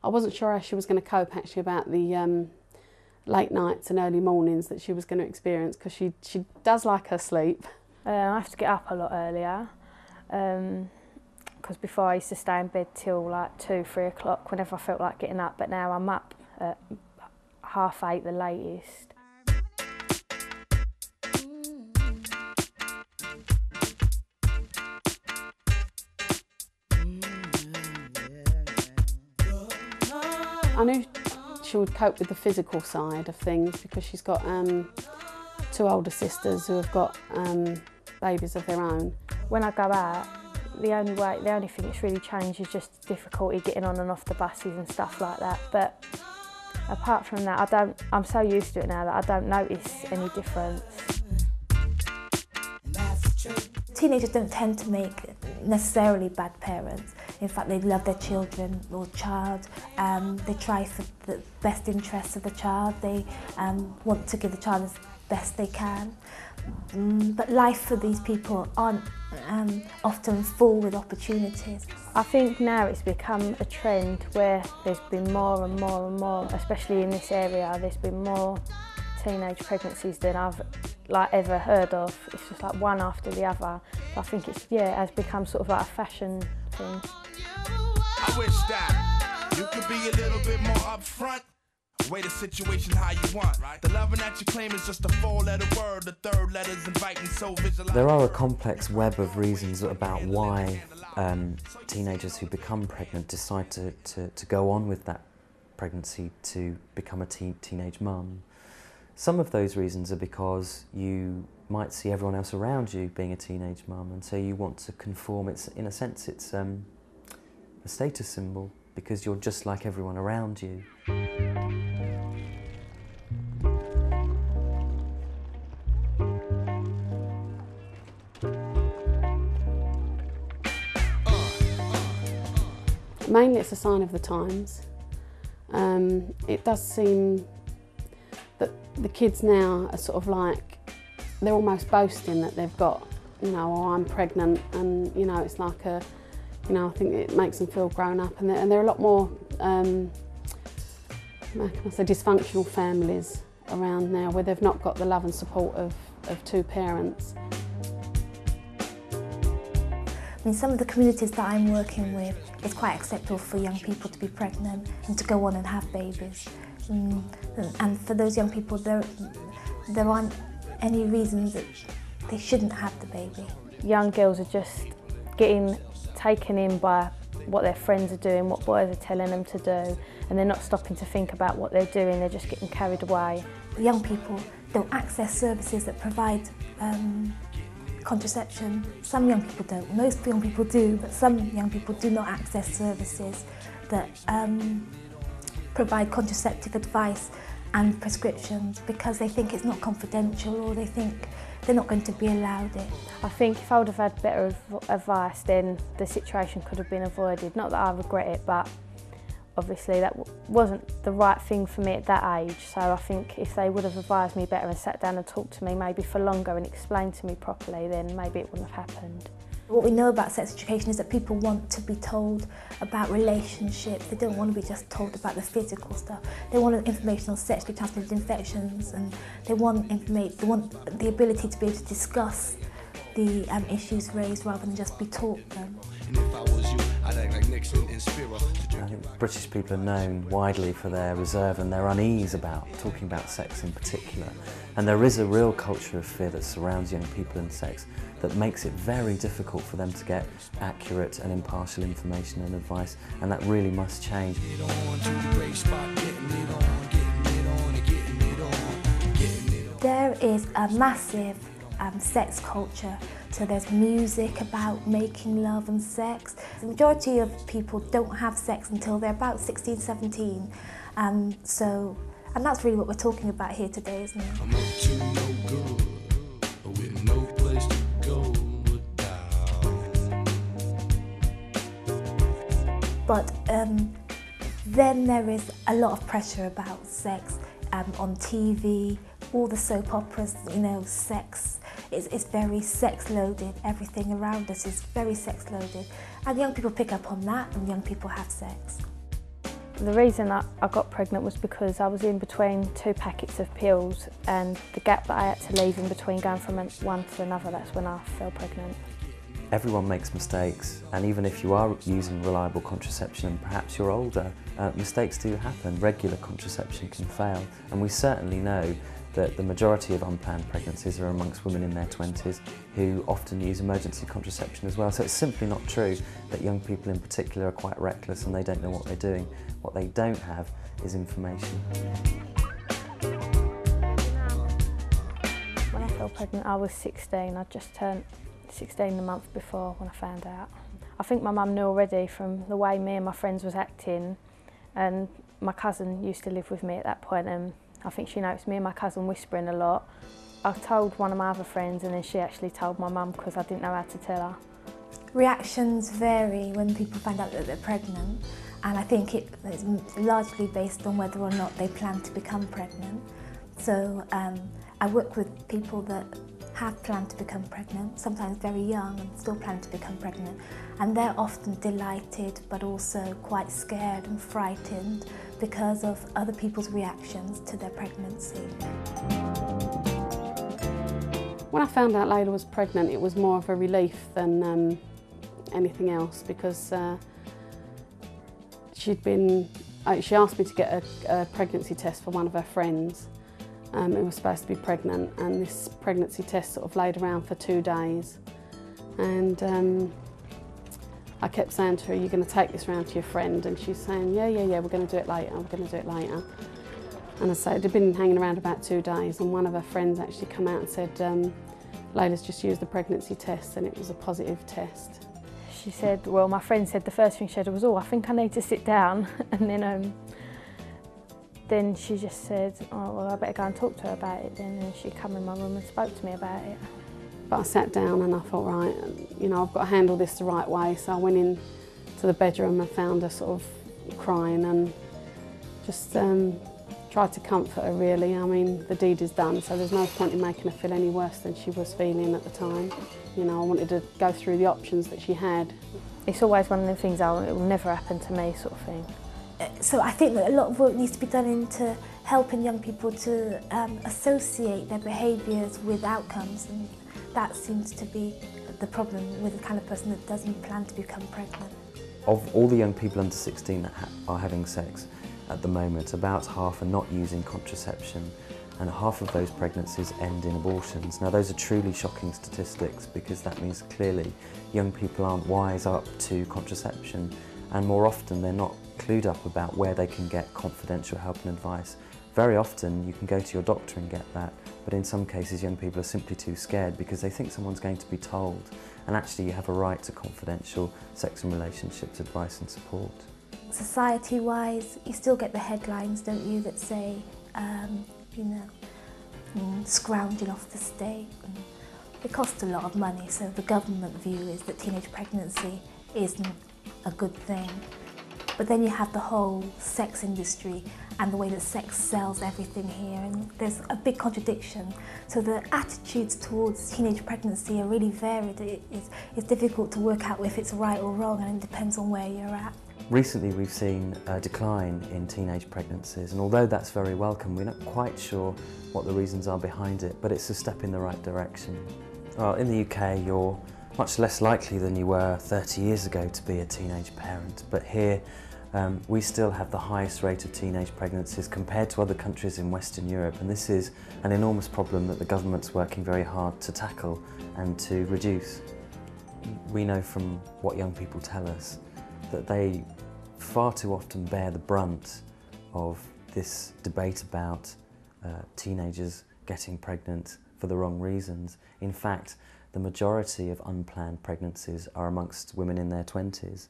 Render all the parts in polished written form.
I wasn't sure how she was going to cope actually about the late nights and early mornings that she was going to experience, because she does like her sleep. I have to get up a lot earlier, because before I used to stay in bed till like 2, 3 o'clock whenever I felt like getting up, but now I'm up at 8:30 the latest. I knew she would cope with the physical side of things because she's got 2 older sisters who have got babies of their own. When I go out, the only thing that's really changed is just difficulty getting on and off the buses and stuff like that. But apart from that, I'm so used to it now that I don't notice any difference. Teenagers don't tend to make necessarily bad parents. In fact, they love their children or child. They try for the best interests of the child. They want to give the child as best they can. But life for these people aren't often full with opportunities. I think now it's become a trend where there's been more and more and more, especially in this area, there's been more teenage pregnancies than I've ever heard of. It's just like one after the other. I think it has become sort of like a fashion thing. I wish that you could be a little bit more upfront. Way the situation how you want. The loving that you claim is just a 4-letter word. The 3rd letter's inviting, so visualize. There are a complex web of reasons about why teenagers who become pregnant decide to go on with that pregnancy to become a teenage mum. Some of those reasons are because you might see everyone else around you being a teenage mum, and so you want to conform. It's, in a sense, it's a status symbol because you're just like everyone around you. Mainly it's a sign of the times. It does seem that the kids now are sort of like, they're almost boasting that they've got, you know, oh, I'm pregnant, and you know, it's like a, you know, I think it makes them feel grown up, and there are a lot more, how can I say, dysfunctional families around now where they've not got the love and support of 2 parents. I mean, some of the communities that I'm working with, it's quite acceptable for young people to be pregnant and to go on and have babies. And for those young people, there aren't any reasons that they shouldn't have the baby. Young girls are just getting taken in by what their friends are doing, what boys are telling them to do, and they're not stopping to think about what they're doing, they're just getting carried away. Young people don't access services that provide contraception. Some young people don't. Most young people do, but some young people do not access services that provide contraceptive advice and prescriptions because they think it's not confidential, or they think they're not going to be allowed it. I think if I would have had better advice, then the situation could have been avoided. Not that I regret it, but obviously that wasn't the right thing for me at that age. So I think if they would have advised me better and sat down and talked to me maybe for longer and explained to me properly, then maybe it wouldn't have happened. What we know about sex education is that people want to be told about relationships. They don't want to be just told about the physical stuff. They want information on sexually transmitted infections, and they want the ability to be able to discuss the issues raised rather than just be taught them. I think British people are known widely for their reserve and their unease about talking about sex in particular. And there is a real culture of fear that surrounds young people in sex that makes it very difficult for them to get accurate and impartial information and advice, and that really must change. There is a massive sex culture. So there's music about making love and sex. The majority of people don't have sex until they're about 16, 17. And that's really what we're talking about here today, isn't it? I'm up to no good, with no place to go but then there is a lot of pressure about sex on TV, all the soap operas, you know, sex. It's very sex-loaded. Everything around us is very sex-loaded. And young people pick up on that, and young people have sex. The reason I got pregnant was because I was in between 2 packets of pills, and the gap that I had to leave in between going from one to another, that's when I fell pregnant. Everyone makes mistakes, and even if you are using reliable contraception and perhaps you're older, mistakes do happen. Regular contraception can fail, and we certainly know that the majority of unplanned pregnancies are amongst women in their 20s who often use emergency contraception as well. So it's simply not true that young people in particular are quite reckless and they don't know what they're doing. What they don't have is information. When I fell pregnant, I was 16. I'd just turned 16 the month before when I found out. I think my mum knew already from the way me and my friends was acting, and my cousin used to live with me at that point, and I think she noticed me and my cousin whispering a lot. I told one of my other friends, and then she actually told my mum because I didn't know how to tell her. Reactions vary when people find out that they're pregnant, and I think it's largely based on whether or not they plan to become pregnant. So I work with people that have planned to become pregnant, sometimes very young and still plan to become pregnant, and they're often delighted but also quite scared and frightened because of other people's reactions to their pregnancy. When I found out Laila was pregnant, it was more of a relief than anything else, because she asked me to get a pregnancy test for one of her friends who was supposed to be pregnant, and this pregnancy test sort of laid around for 2 days, and I kept saying to her, "You're going to take this round to your friend?" And she's saying, yeah, we're going to do it later, And I said, it had been hanging around about 2 days, and one of her friends actually come out and said, Laila's just used the pregnancy test and it was a positive test. She said, well, my friend said the first thing she said was, oh, I think I need to sit down. And then she just said, oh, well, I better go and talk to her about it then. And she came in my room and spoke to me about it. But I sat down and I thought, right, you know, I've got to handle this the right way. So I went in to the bedroom and found her sort of crying and just tried to comfort her, really. I mean, the deed is done, so there's no point in making her feel any worse than she was feeling at the time. You know, I wanted to go through the options that she had. It's always one of the things, it will never happen to me, sort of thing. So I think that a lot of work needs to be done into helping young people to associate their behaviours with outcomes, and that seems to be the problem with the kind of person that doesn't plan to become pregnant. Of all the young people under 16 that are having sex at the moment, about half are not using contraception, and half of those pregnancies end in abortions. Now, those are truly shocking statistics, because that means clearly young people aren't wise up to contraception, and more often they're not clued up about where they can get confidential help and advice. Very often you can go to your doctor and get that, but in some cases young people are simply too scared because they think someone's going to be told, and actually you have a right to confidential sex and relationships advice and support. Society-wise, you still get the headlines, don't you, that say, you know, scrounging off the state. It costs a lot of money, so the government view is that teenage pregnancy isn't a good thing. But then you have the whole sex industry and the way that sex sells everything here, and there's a big contradiction. So the attitudes towards teenage pregnancy are really varied. It's difficult to work out if it's right or wrong, and it depends on where you're at. Recently we've seen a decline in teenage pregnancies, and although that's very welcome, we're not quite sure what the reasons are behind it, but it's a step in the right direction. Well, in the UK you're much less likely than you were 30 years ago to be a teenage parent, but here we still have the highest rate of teenage pregnancies compared to other countries in Western Europe, and this is an enormous problem that the government's working very hard to tackle and to reduce. We know from what young people tell us that they far too often bear the brunt of this debate about teenagers getting pregnant for the wrong reasons. In fact, the majority of unplanned pregnancies are amongst women in their 20s.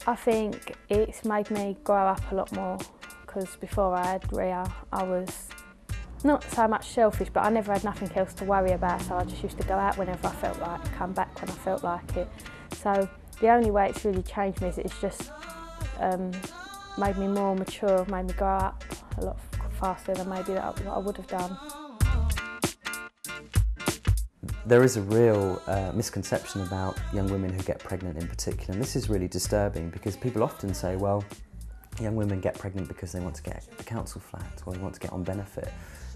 I think it's made me grow up a lot more, because before I had Ria, I was not so much selfish, but I never had nothing else to worry about, so I just used to go out whenever I felt like it, come back when I felt like it. So the only way it's really changed me is it's just made me more mature, made me grow up a lot faster than maybe what I would have done. There is a real misconception about young women who get pregnant in particular, and this is really disturbing because people often say, well, young women get pregnant because they want to get a council flat or they want to get on benefit,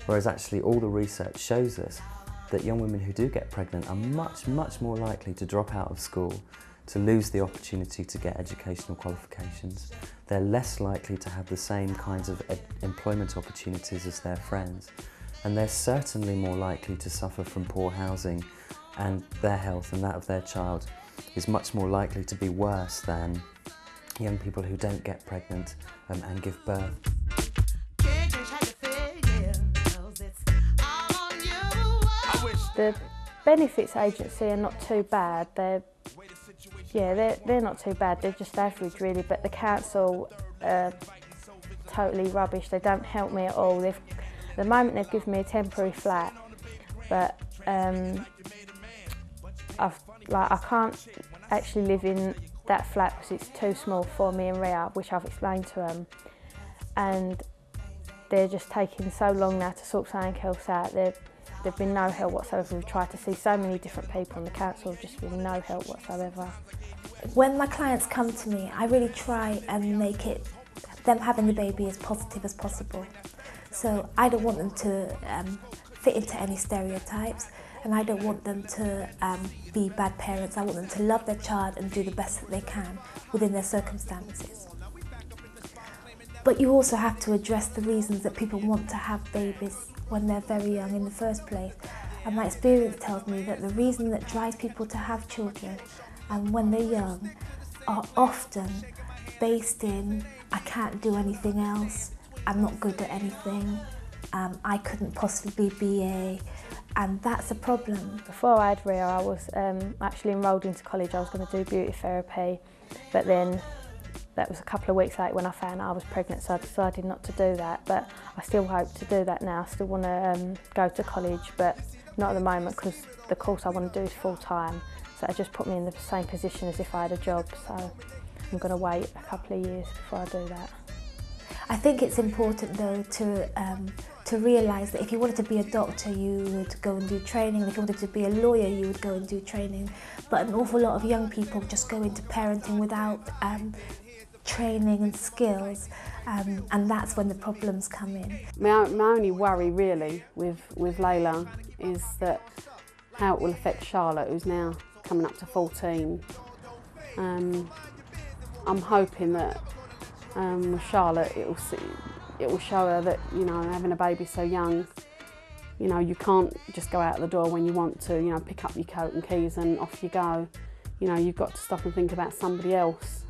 whereas actually all the research shows us that young women who do get pregnant are much, much more likely to drop out of school, to lose the opportunity to get educational qualifications. They're less likely to have the same kinds of employment opportunities as their friends, and they're certainly more likely to suffer from poor housing, and their health and that of their child is much more likely to be worse than young people who don't get pregnant and give birth. The benefits agency are not too bad. They're not too bad. They're just average really. But the council are totally rubbish. They don't help me at all. At the moment they've given me a temporary flat, but I can't actually live in that flat because it's too small for me and Rhea, which I've explained to them. And they're just taking so long now to sort something else out. There've been no help whatsoever. We've tried to see so many different people and the council have just been no help whatsoever. When my clients come to me, I really try and make it, them having the baby, as positive as possible. So I don't want them to fit into any stereotypes, and I don't want them to be bad parents. I want them to love their child and do the best that they can within their circumstances. But you also have to address the reasons that people want to have babies when they're very young in the first place. And my experience tells me that the reason that drives people to have children when they're young are often based in, I can't do anything else, I'm not good at anything, I couldn't possibly be BA, and that's a problem. Before I had Rhea, I was actually enrolled into college. I was going to do beauty therapy, but then that was a couple of weeks later when I found out I was pregnant, so I decided not to do that. But I still hope to do that now. I still want to go to college, but not at the moment because the course I want to do is full-time. So it just put me in the same position as if I had a job. So I'm going to wait a couple of years before I do that. I think it's important though to realise that if you wanted to be a doctor, you would go and do training. If you wanted to be a lawyer, you would go and do training. But an awful lot of young people just go into parenting without training and skills, and that's when the problems come in. My only worry really with Laila is that how it will affect Charlotte, who's now coming up to 14. I'm hoping that with Charlotte it will show her that, you know, having a baby so young, you know, you can't just go out the door when you want to, you know, pick up your coat and keys and off you go. You know, you've got to stop and think about somebody else.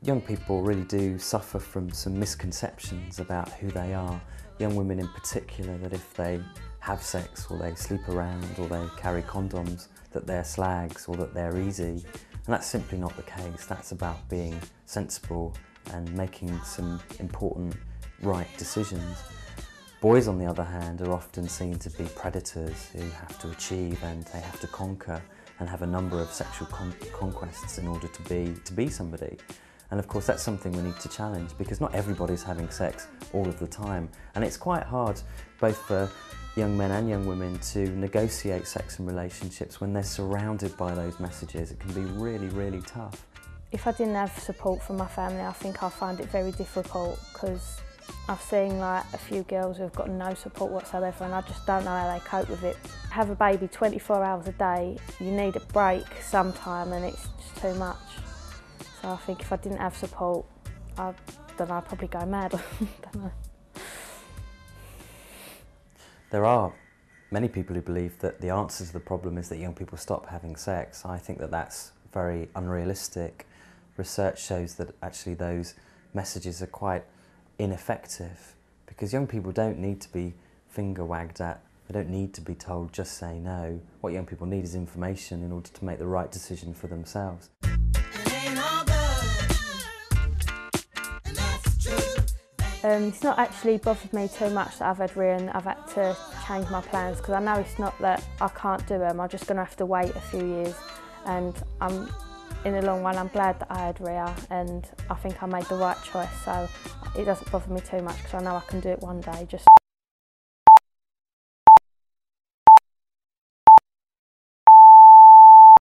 Young people really do suffer from some misconceptions about who they are. Young women in particular, that if they have sex or they sleep around or they carry condoms, that they're slags or that they're easy. And that's simply not the case. That's about being sensible and making some important right decisions. Boys, on the other hand, are often seen to be predators who have to achieve and they have to conquer and have a number of sexual conquests in order to be somebody. And of course that's something we need to challenge, because not everybody's having sex all of the time, and it's quite hard both for young men and young women to negotiate sex and relationships when they're surrounded by those messages. It can be really, really tough. If I didn't have support from my family, I think I'll find it very difficult, because I've seen like a few girls who've got no support whatsoever, and I just don't know how they cope with it. Have a baby 24 hours a day, you need a break sometime, and it's just too much. So I think if I didn't have support, I'd probably go mad. I don't know. There are many people who believe that the answer to the problem is that young people stop having sex. I think that that's very unrealistic. Research shows that actually those messages are quite ineffective, because young people don't need to be finger wagged at. They don't need to be told just say no. What young people need is information in order to make the right decision for themselves. It's not actually bothered me too much that I've had Rhea and I've had to change my plans, because I know it's not that I can't do them. I'm just going to have to wait a few years, and in the long run I'm glad that I had Rhea, and I think I made the right choice, so it doesn't bother me too much because I know I can do it one day. Just